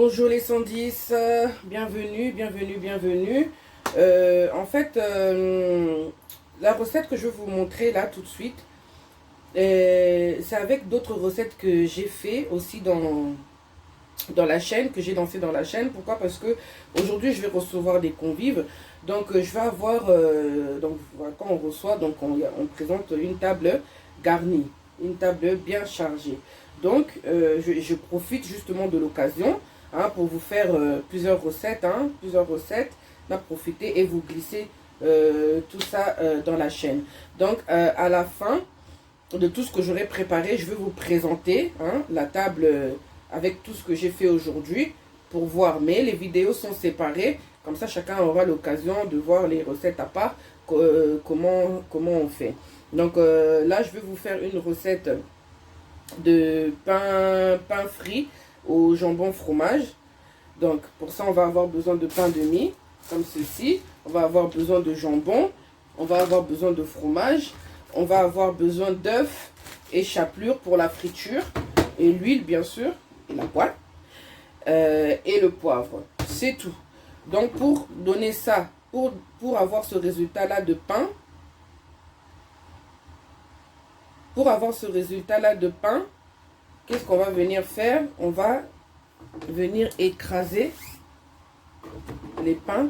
Bonjour les 110, bienvenue, bienvenue, bienvenue. En fait, la recette que je vais vous montrer là tout de suite, c'est avec d'autres recettes que j'ai fait aussi dans la chaîne, que j'ai lancé dans la chaîne. Pourquoi? Parce que aujourd'hui je vais recevoir des convives. Donc je vais avoir, donc voilà, quand on reçoit, donc on présente une table garnie, une table bien chargée. Donc je profite justement de l'occasion, hein, pour vous faire plusieurs recettes, en profiter et vous glisser tout ça dans la chaîne. Donc à la fin de tout ce que j'aurai préparé, je vais vous présenter, hein, la table avec tout ce que j'ai fait aujourd'hui pour voir. Mais les vidéos sont séparées, comme ça chacun aura l'occasion de voir les recettes à part, comment on fait. Donc là je vais vous faire une recette de pain frit au jambon fromage. Donc pour ça on va avoir besoin de pain de mie comme ceci, on va avoir besoin de jambon, on va avoir besoin de fromage, on va avoir besoin d'œufs et chapelure pour la friture, et l'huile bien sûr, et la poêle, et le poivre. C'est tout. Donc pour donner ça, pour avoir ce résultat là de pain, qu'est-ce qu'on va venir faire? On va venir écraser les pains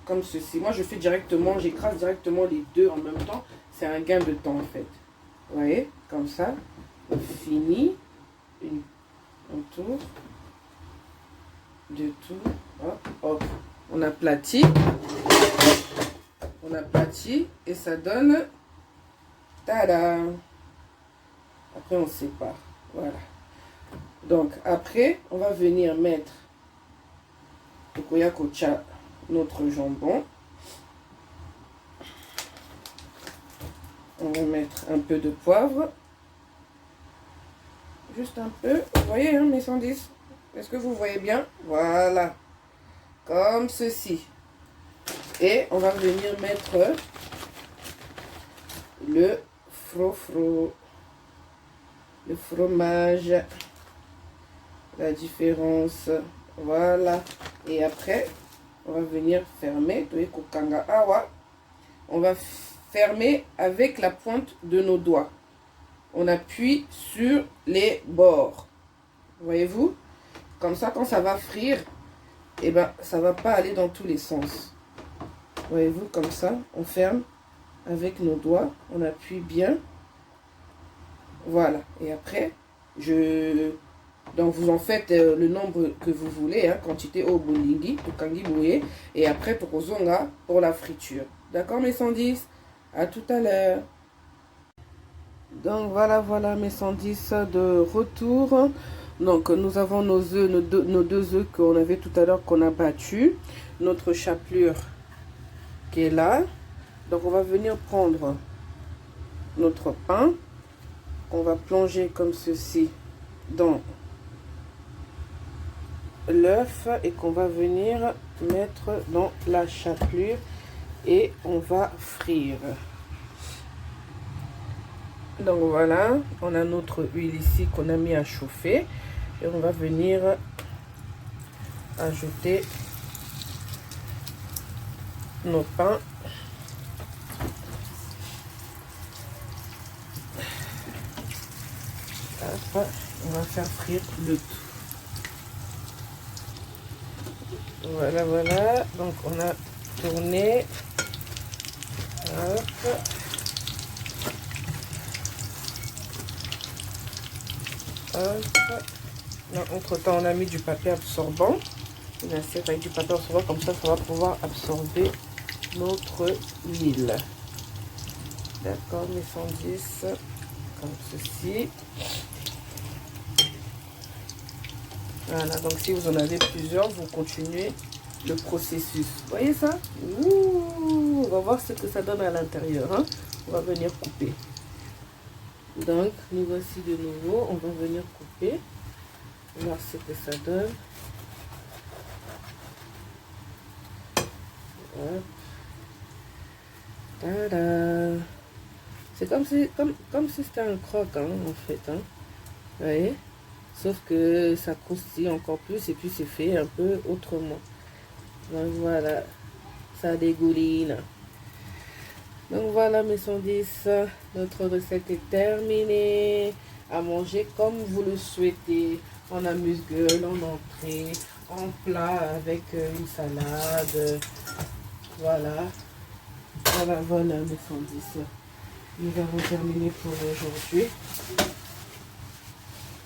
comme ceci. Moi je fais directement, j'écrase directement les deux en même temps. C'est un gain de temps en fait. Vous voyez, comme ça. On finit un tour, deux tours, hop, hop. On aplatit et ça donne, tada. Après on sépare, voilà. Donc après on va venir mettre notre jambon. On va mettre un peu de poivre, juste un peu, vous voyez, hein, mes 110, est-ce que vous voyez bien? Voilà, comme ceci. Et on va venir mettre le le fromage, la différence, voilà. Et après on va venir fermer, on va fermer avec la pointe de nos doigts. On appuie sur les bords, voyez-vous, comme ça quand ça va frire, et ben ça va pas aller dans tous les sens. Voyez-vous, comme ça on ferme avec nos doigts, on appuie bien, voilà. Et après donc vous en faites le nombre que vous voulez, hein, quantité au bolingi, tukangi bouye, et après tokozonga pour la friture. D'accord mes 110? À tout à l'heure. Donc voilà mes 110 de retour. Donc nous avons nos œufs, nos deux œufs qu'on avait tout à l'heure, qu'on a battu, notre chapelure qui est là. Donc on va venir prendre notre pain qu'on va plonger comme ceci dans l'œuf et qu'on va venir mettre dans la chapelure et on va frire. Donc voilà, on a notre huile ici qu'on a mis à chauffer et on va venir ajouter nos pains. Hop, on va faire frire le tout. Voilà, voilà. Donc on a tourné. Hop. Hop. Entre temps, on a mis du papier absorbant. Une assiette avec du papier absorbant, comme ça va pouvoir absorber notre huile. D'accord, mes 110, comme ceci. Voilà, donc si vous en avez plusieurs, vous continuez le processus. Vous voyez ça? Ouh, on va voir ce que ça donne à l'intérieur, hein. On va venir couper. Donc, nous voici de nouveau. On va venir couper. Voir ce que ça donne. Hop. Tada. C'est comme si c'était un croque, hein, en fait. Hein. Vous voyez? Sauf que ça croustille encore plus et puis c'est fait un peu autrement. Donc voilà, ça dégouline. Donc voilà mes 110, notre recette est terminée. À manger comme vous le souhaitez, en amuse-gueule, en entrée, en plat avec une salade. Voilà, voilà mes 110. Nous avons terminé pour aujourd'hui.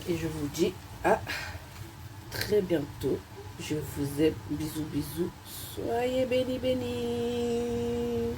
Et je vous dis à très bientôt. Je vous aime. Bisous, bisous. Soyez bénis, bénis.